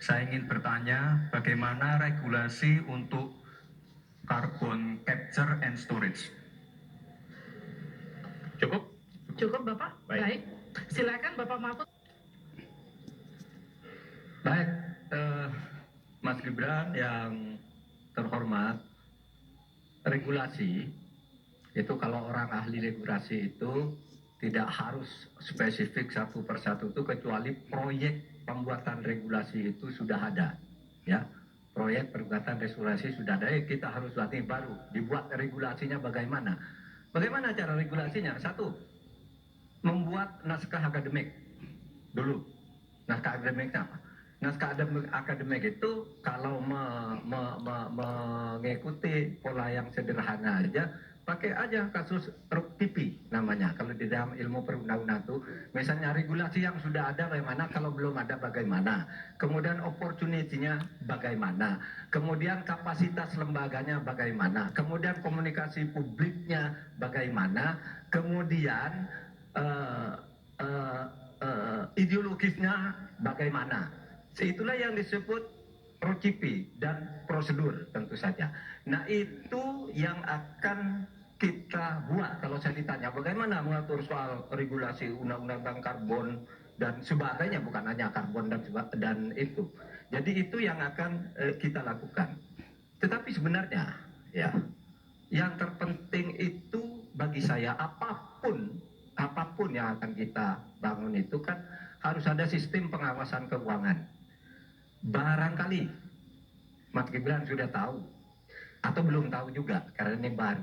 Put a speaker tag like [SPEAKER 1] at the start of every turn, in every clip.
[SPEAKER 1] Saya ingin bertanya bagaimana regulasi untuk carbon capture and storage.
[SPEAKER 2] Cukup?
[SPEAKER 3] Cukup Bapak? Baik. Silakan Bapak Mahfud.
[SPEAKER 4] Baik, Mas Gibran yang terhormat, regulasi itu kalau orang ahli regulasi itu tidak harus spesifik satu persatu itu, kecuali proyek pembuatan regulasi itu sudah ada, ya. Proyek pembuatan regulasi sudah ada, kita harus latih baru. Dibuat regulasinya bagaimana? Bagaimana cara regulasinya? Satu, membuat naskah akademik dulu. Naskah akademiknya apa? Naskah akademik itu kalau mengikuti pola yang sederhana aja, pakai aja kasus RUPPP namanya. Kalau di dalam ilmu perundang-undangan itu, misalnya regulasi yang sudah ada bagaimana, kalau belum ada bagaimana, kemudian opportunity-nya bagaimana, kemudian kapasitas lembaganya bagaimana, kemudian komunikasi publiknya bagaimana, kemudian ideologisnya bagaimana. Itulah yang disebut RUPPP dan prosedur tentu saja. Nah itu yang akan kita buat. Kalau saya ditanya bagaimana mengatur soal regulasi undang-undang tentang karbon dan sebagainya, bukan hanya karbon dan itu. Jadi itu yang akan kita lakukan. Tetapi sebenarnya ya, yang terpenting itu bagi saya apapun yang akan kita bangun itu kan harus ada sistem pengawasan keuangan. Barangkali Mas Gibran sudah tahu atau belum tahu juga karena ini baru.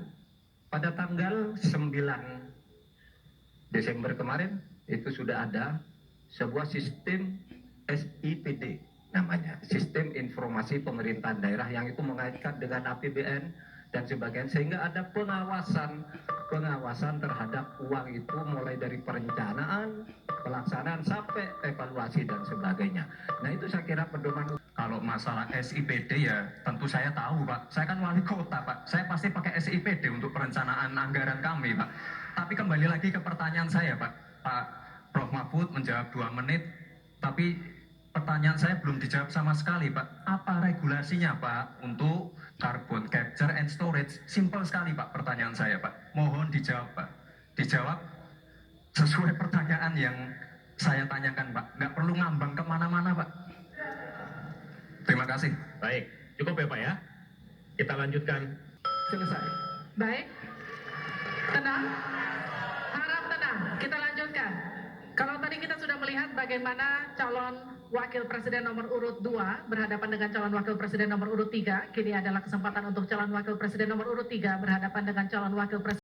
[SPEAKER 4] Pada tanggal 9 Desember kemarin itu sudah ada sebuah sistem SIPD namanya, Sistem Informasi Pemerintahan Daerah, yang itu mengaitkan dengan APBN dan sebagainya, sehingga ada pengawasan terhadap uang itu mulai dari perencanaan, pelaksanaan sampai evaluasi dan sebagainya. Nah itu saya kira pedoman.
[SPEAKER 1] Kalau masalah SIPD ya tentu saya tahu Pak. Saya kan wali kota Pak. Saya pasti pakai SIPD untuk perencanaan anggaran kami Pak. Tapi kembali lagi ke pertanyaan saya Pak. Pak Prof Mahfud menjawab 2 menit. Tapi pertanyaan saya belum dijawab sama sekali Pak. Apa regulasinya Pak untuk carbon capture and storage? Simpel sekali Pak pertanyaan saya Pak. Mohon dijawab Pak. Dijawab sesuai pertanyaan yang saya tanyakan Pak. Nggak perlu ngambang kemana-mana Pak. Terima kasih.
[SPEAKER 2] Baik, cukup ya Pak ya. Kita lanjutkan.
[SPEAKER 4] Selesai.
[SPEAKER 3] Baik. Tenang. Harap tenang. Kita lanjutkan. Kalau tadi kita sudah melihat bagaimana calon wakil presiden nomor urut 2 berhadapan dengan calon wakil presiden nomor urut 3, kini adalah kesempatan untuk calon wakil presiden nomor urut 3 berhadapan dengan calon wakil presiden